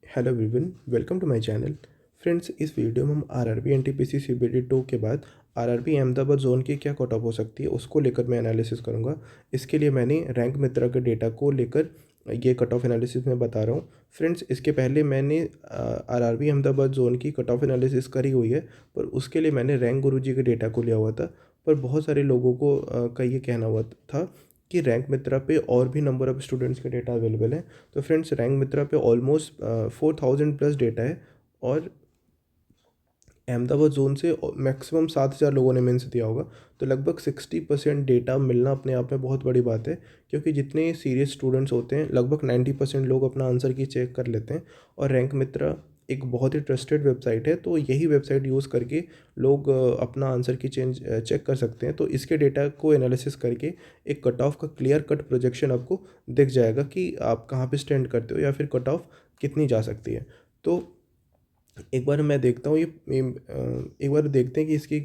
Hello everyone, welcome to my channel. Friends, इस video में हम आरआरबी एनटीपीसी सीबीटी 2 के बाद आरआरबी अहमदाबाद जोन की क्या कट ऑफ हो सकती है उसको लेकर मैं एनालिसिस करूंगा। इसके लिए मैंने रैंक मित्रा के डेटा को लेकर ये कट ऑफ एनालिसिस में बता रहा हूँ। फ्रेंड्स, इसके पहले मैंने आरआरबी अहमदाबाद जोन की कट ऑफ एनालिसिस करी हुई है, पर उसके लिए मैंने रैंक गुरुजी के डेटा को लिया हुआ था। पर बहुत सारे लोगों को का ये कहना हुआ था कि रैंक मित्रा पे और भी नंबर ऑफ़ स्टूडेंट्स के डेटा अवेलेबल है। तो फ्रेंड्स, रैंक मित्रा पे ऑलमोस्ट 4000 प्लस डेटा है, और अहमदाबाद जोन से मैक्सिमम 7000 लोगों ने मेंस दिया होगा। तो लगभग 60% डेटा मिलना अपने आप में बहुत बड़ी बात है, क्योंकि जितने सीरियस स्टूडेंट्स होते हैं लगभग 90% लोग अपना आंसर की चेक कर लेते हैं। और रैंक मित्रा एक बहुत ही ट्रस्टेड वेबसाइट है, तो यही वेबसाइट यूज़ करके लोग अपना आंसर की चेक कर सकते हैं। तो इसके डेटा को एनालिसिस करके एक कट ऑफ का क्लियर कट प्रोजेक्शन आपको दिख जाएगा कि आप कहाँ पे स्टैंड करते हो या फिर कट ऑफ कितनी जा सकती है। तो एक बार मैं देखता हूँ एक बार देखते हैं कि इसकी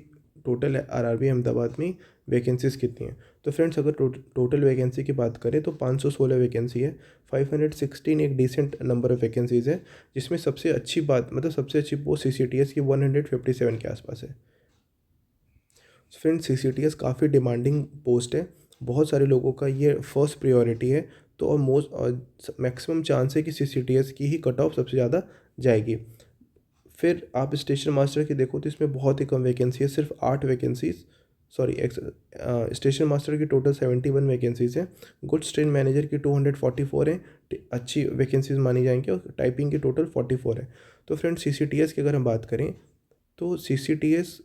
टोटल आरआरबी अहमदाबाद में वैकेंसीज़ कितनी हैं। तो फ्रेंड्स, अगर टोटल वैकेंसी की बात करें तो 516 वैकेंसी है। 516 एक डिसेंट नंबर ऑफ़ वैकेंसीज़ है, जिसमें सबसे अच्छी बात मतलब सबसे अच्छी पोस्ट सीसीटीएस की 157 के आसपास है। फ्रेंड्स, सीसीटीएस काफ़ी डिमांडिंग पोस्ट है, बहुत सारे लोगों का ये फर्स्ट प्रायोरिटी है। तो और मैक्सिमम चांस है कि सीसीटीएस की ही कट ऑफ सबसे ज़्यादा जाएगी। फिर आप स्टेशन मास्टर की देखो तो इसमें बहुत ही कम वैकेंसी है, सिर्फ 8 वैकेंसीज। सॉरी, स्टेशन मास्टर की टोटल 71 वैकेंसीज़ हैं। गुड्स ट्रेन मैनेजर की 244 हैं, अच्छी वैकेंसीज मानी जाएंगी। और टाइपिंग की टोटल 44 है। तो फ्रेंड्स, सीसीटीएस की अगर हम बात करें तो सीसीटीएस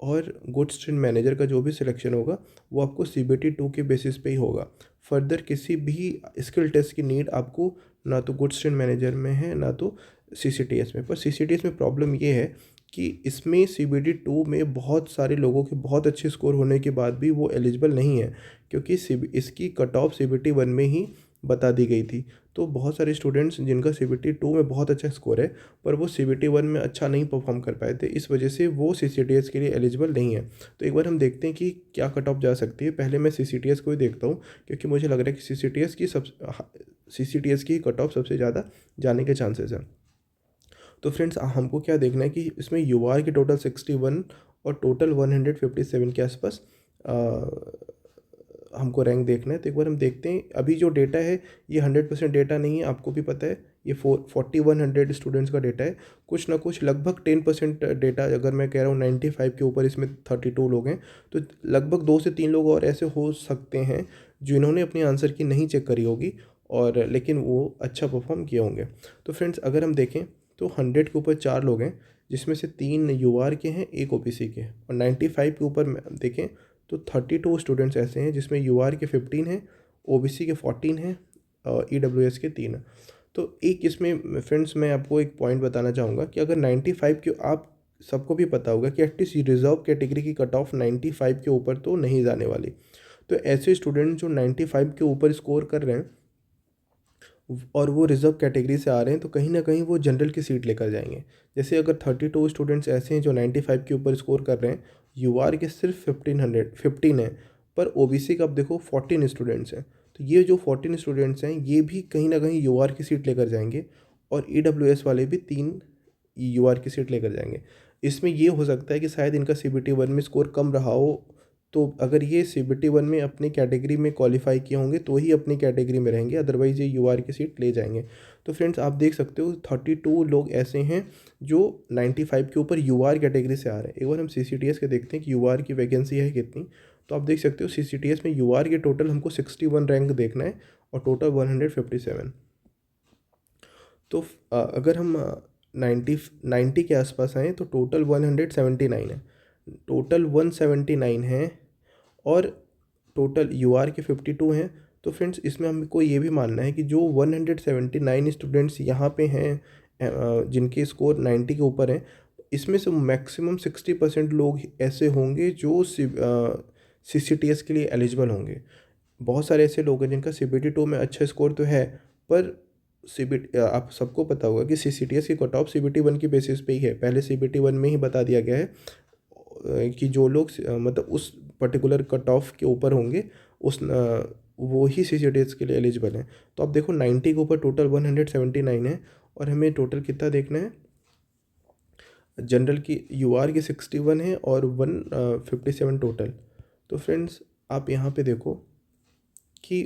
और गुड्स ट्रेन मैनेजर का जो भी सिलेक्शन होगा वो आपको सीबीटी 2 के बेसिस पे ही होगा। फर्दर किसी भी स्किल टेस्ट की नीड आपको ना तो गुड्स ट्रेन मैनेजर में है ना तो सीसीटीएस में। पर सीसीटीएस में प्रॉब्लम ये है कि इसमें सीबीटी 2 में बहुत सारे लोगों के बहुत अच्छे स्कोर होने के बाद भी वो एलिजिबल नहीं है, क्योंकि इसकी कट ऑफ सीबीटी 1 में ही बता दी गई थी। तो बहुत सारे स्टूडेंट्स जिनका सीबीटी 2 में बहुत अच्छा स्कोर है, पर वो सीबीटी 1 में अच्छा नहीं परफॉर्म कर पाए थे, इस वजह से वो सीसीटीएस के लिए एलिजिबल नहीं है। तो एक बार हम देखते हैं कि क्या कट ऑफ जा सकती है। पहले मैं सीसीटीएस को ही देखता हूँ, क्योंकि मुझे लग रहा है कि सीसीटीएस की कट ऑफ सबसे ज़्यादा जाने के चांसेस हैं। तो फ्रेंड्स, हमको क्या देखना है कि इसमें यूआर की टोटल 61 और टोटल 157 के आसपास हमको रैंक देखना है। तो एक बार हम देखते हैं। अभी जो डेटा है ये 100% डेटा नहीं है, आपको भी पता है। ये 4100 स्टूडेंट्स का डेटा है। कुछ ना कुछ लगभग 10% डेटा, अगर मैं कह रहा हूँ 95 के ऊपर इसमें 32 लोग हैं, तो लगभग 2 से 3 लोग और ऐसे हो सकते हैं जिन्होंने अपनी आंसर की नहीं चेक करी होगी, और लेकिन वो अच्छा परफॉर्म किए होंगे। तो फ्रेंड्स, अगर हम देखें तो 100 के ऊपर 4 लोग हैं, जिसमें से 3 यूआर के हैं, एक ओबीसी के हैं। और 95 के ऊपर देखें तो 32 स्टूडेंट्स ऐसे हैं जिसमें यूआर के 15 हैं, ओबीसी के 14 हैं, ईडब्ल्यूएस के 3 हैं। तो एक इसमें फ्रेंड्स मैं आपको एक पॉइंट बताना चाहूँगा कि अगर 95 के, आप सबको भी पता होगा कि एटलीस्ट रिजर्व कैटेगरी की कट ऑफ 95 के ऊपर तो नहीं जाने वाली। तो ऐसे स्टूडेंट जो 95 के ऊपर स्कोर कर रहे हैं और वो रिजर्व कैटेगरी से आ रहे हैं, तो कहीं ना कहीं वो जनरल की सीट लेकर जाएंगे। जैसे अगर 32 स्टूडेंट्स ऐसे हैं जो 95 के ऊपर स्कोर कर रहे हैं, यूआर के सिर्फ 15 हैं, पर ओबीसी का आप देखो 14 स्टूडेंट्स हैं। तो ये जो 14 स्टूडेंट्स हैं ये भी कहीं ना कहीं यूआर की सीट लेकर जाएंगे, और ईडब्ल्यूएस वाले भी 3 यूआर की सीट लेकर जाएंगे। इसमें ये हो सकता है कि शायद इनका सीबीटी 1 में स्कोर कम रहा हो, तो अगर ये सीबीटी 1 में अपनी कैटेगरी में क्वालिफाई किए होंगे तो ही अपनी कैटेगरी में रहेंगे, अदरवाइज़ ये यूआर की सीट ले जाएंगे। तो फ्रेंड्स, आप देख सकते हो 32 लोग ऐसे हैं जो 95 के ऊपर यूआर कैटेगरी से आ रहे हैं। एक बार हम सीसीटीएस के देखते हैं कि यूआर की वैकेंसी है कितनी। तो आप देख सकते हो सीसीटीएस में यूआर के टोटल हमको 61 रैंक देखना है, और टोटल 157। तो अगर हम 90 के आसपास आएँ तो टोटल 179 है। टोटल 179 है, और टोटल यूआर के 52 हैं। तो फ्रेंड्स, इसमें हमको ये भी मानना है कि जो 179 स्टूडेंट्स यहाँ पे हैं, जिनके स्कोर 90 के ऊपर हैं, इसमें से मैक्सिमम 60% लोग ऐसे होंगे जो सीसीटीएस के लिए एलिजिबल होंगे। बहुत सारे ऐसे लोग हैं जिनका सीबीटी 2 में अच्छा स्कोर तो है, पर सीबीटी, आप सबको पता होगा कि सीसीटीएस की कट ऑफ सीबीटी 1 की बेसिस पे ही है। पहले सीबीटी 1 में ही बता दिया गया है कि जो लोग मतलब उस पर्टिकुलर कट ऑफ के ऊपर होंगे, वो ही सीसीटीएस के लिए एलिजिबल हैं। तो आप देखो 90 के ऊपर टोटल 179 है, और हमें टोटल कितना देखना है, जनरल की यूआर की 61 है और 157 टोटल। तो फ्रेंड्स आप यहाँ पे देखो कि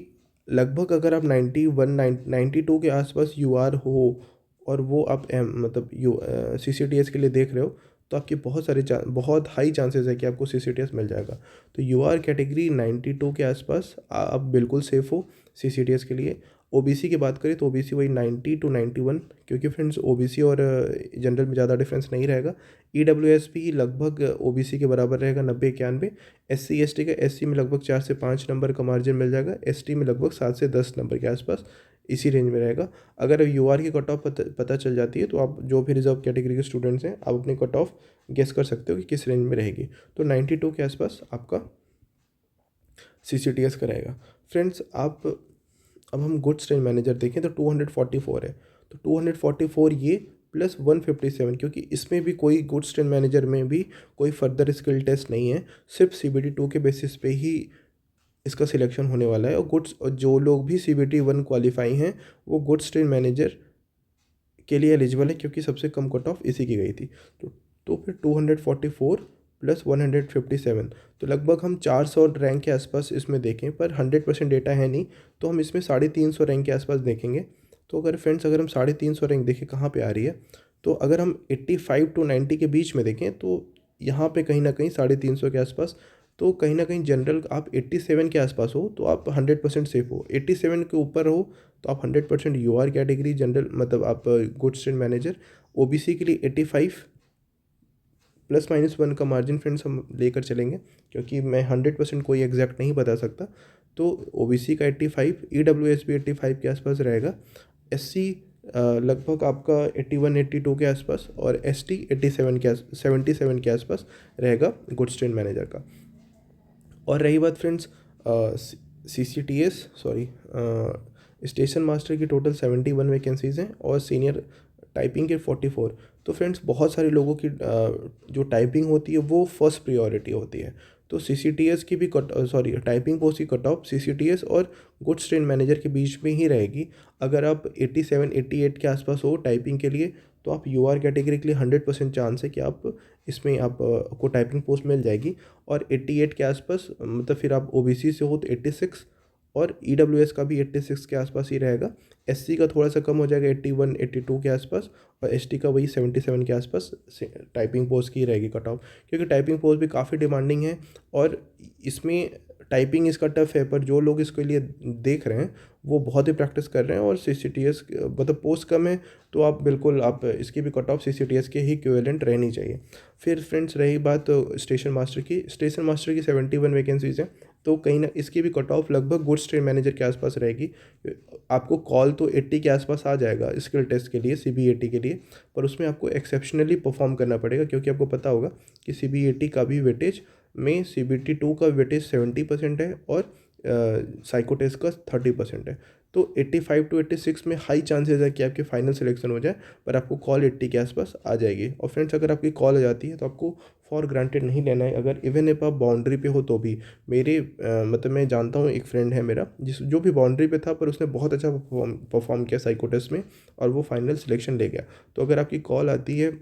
लगभग अगर आप 92 के आसपास यूआर हो और वो आप मतलब CCTS के लिए देख रहे हो, तो आपके बहुत हाई चांसेस है कि आपको CCTS मिल जाएगा। तो यूआर कैटेगरी 92 के आसपास आप बिल्कुल सेफ़ हो CCTS के लिए। ओबीसी की बात करें तो ओबीसी वही 90 टू 91, क्योंकि फ्रेंड्स ओबीसी और जनरल में ज़्यादा डिफरेंस नहीं रहेगा। ईडब्ल्यूएस भी लगभग ओबीसी के बराबर रहेगा, 90-91। SC ST का SC में लगभग 4 से 5 नंबर का मार्जिन मिल जाएगा, ST में लगभग 7 से 10 नंबर के आसपास, इसी रेंज में रहेगा। अगर यूआर की कट ऑफ पता चल जाती है तो आप जो भी रिजर्व कैटेगरी के स्टूडेंट्स हैं, आप अपनी कट ऑफ गेस कर सकते हो कि किस रेंज में रहेगी। तो 92 के आसपास आपका CCTS का रहेगा। फ्रेंड्स अब हम गुड्स ट्रेन मैनेजर देखें तो 244 है। तो 244 ये प्लस 157, क्योंकि इसमें भी कोई गुड्स ट्रेन मैनेजर में भी कोई फर्दर स्किल टेस्ट नहीं है, सिर्फ CBT 2 के बेसिस पे ही इसका सिलेक्शन होने वाला है। और जो लोग भी CBT 1 क्वालिफाई हैं वो गुड्स ट्रेन मैनेजर के लिए एलिजिबल है, क्योंकि सबसे कम कट ऑफ इसी की गई थी। तो फिर 244 प्लस 157, तो लगभग हम 400 रैंक के आसपास इसमें देखें, पर 100% डेटा है नहीं, तो हम इसमें 350 रैंक के आसपास देखेंगे। तो अगर हम 350 रैंक देखें कहाँ पे आ रही है, तो अगर हम 85 टू 90 के बीच में देखें तो यहाँ पे कहीं ना कहीं 350 के आसपास। तो कहीं ना कहीं जनरल आप 87 के आसपास हो तो आप 100% सेफ हो, 87 के ऊपर हो तो आप 100% यूआर कैटेगरी जनरल, मतलब आप गुड्स ट्रेन मैनेजर। ओबीसी के लिए 85 ±1 का मार्जिन फ्रेंड्स हम लेकर चलेंगे, क्योंकि मैं 100% कोई एग्जैक्ट नहीं बता सकता। तो ओबीसी का 85, ईडब्ल्यूएस भी 85 के आसपास रहेगा, एससी लगभग आपका 81-82 के आसपास, और एसटी 77 के आसपास रहेगा गुड्स ट्रेन मैनेजर का। और रही बात friends CCTS sorry station master की टोटल 71 वैकेंसीज़ हैं और सीनियर टाइपिंग के 44। तो फ्रेंड्स बहुत सारे लोगों की जो टाइपिंग होती है वो फर्स्ट प्रियोरिटी होती है। तो CCTS की भी टाइपिंग पोस्ट की कट ऑफ CCTS और गुड्स ट्रेन मैनेजर के बीच में ही रहेगी। अगर आप 87-88 के आसपास हो टाइपिंग के लिए, तो आप यूआर कैटेगरी के लिए 100% चांस है कि आप इसमें आपको टाइपिंग पोस्ट मिल जाएगी। और 88 के आसपास, मतलब फिर आप ओबीसी से हो तो 86, और ईडब्ल्यूएस का भी 86 के आसपास ही रहेगा। एससी का थोड़ा सा कम हो जाएगा, 81-82 के आसपास, और एसटी का वही 77 के आसपास टाइपिंग पोस्ट की रहेगी कट ऑफ, क्योंकि टाइपिंग पोस्ट भी काफ़ी डिमांडिंग है और इसमें टाइपिंग इसका टफ है, पर जो लोग इसके लिए देख रहे हैं वो बहुत ही प्रैक्टिस कर रहे हैं। और CCTS मतलब पोस्ट कम है तो आप इसकी भी कट ऑफ CCTS के ही इक्विवेलेंट रहनी चाहिए। फिर फ्रेंड्स रही बात स्टेशन मास्टर की 71 वैकेंसीज़ हैं, तो कहीं ना इसकी भी कट ऑफ लगभग गुड्स ट्रेन मैनेजर के आसपास रहेगी। आपको कॉल तो 80 के आसपास आ जाएगा स्किल टेस्ट के लिए, CBAT के लिए, पर उसमें आपको एक्सेप्शनली परफॉर्म करना पड़ेगा, क्योंकि आपको पता होगा कि CBAT का भी वेटेज में CBT 2 का वेटेज 70% है और साइको टेस्ट का 30% है। तो 85 टू 86 में हाई चांसेस है कि आपके फाइनल सिलेक्शन हो जाए, पर आपको कॉल 80 के आसपास आ जाएगी। और फ्रेंड्स अगर आपकी कॉल आ जाती है तो आपको फॉर ग्रांटेड नहीं लेना है, अगर इवन इफ आप बाउंड्री पे हो तो भी। मतलब मैं जानता हूँ एक फ्रेंड है मेरा जो भी बाउंड्री पे था, पर उसने बहुत अच्छा परफॉर्म किया साइको टेस्ट में और वो फाइनल सिलेक्शन ले गया। तो अगर आपकी कॉल आती है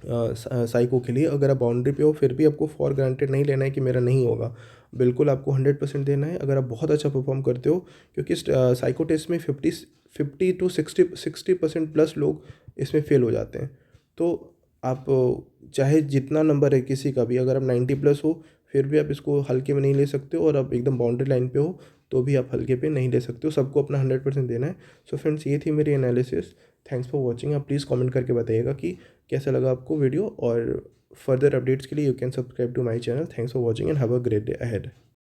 साइको के लिए, अगर आप बाउंड्री पे हो, फिर भी आपको फॉर ग्रांटेड नहीं लेना है कि मेरा नहीं होगा, बिल्कुल आपको 100% देना है अगर आप बहुत अच्छा परफॉर्म करते हो, क्योंकि साइको टेस्ट में 50 टू 60% प्लस लोग इसमें फेल हो जाते हैं। तो आप चाहे जितना नंबर है किसी का भी, अगर आप 90+ हो फिर भी आप इसको हल्के में नहीं ले सकते हो, और आप एकदम बाउंड्री लाइन पे हो तो भी आप हल्के पे नहीं ले सकते हो, सबको अपना 100% देना है। सो फ्रेंड्स ये थी मेरी एनालिसिस। Thanks for watching. आप प्लीज़ कमेंट करके बताइएगा कि कैसा लगा आपको वीडियो, और फर्दर अपडेट्स के लिए you can subscribe to my channel. Thanks for watching and have a great day ahead.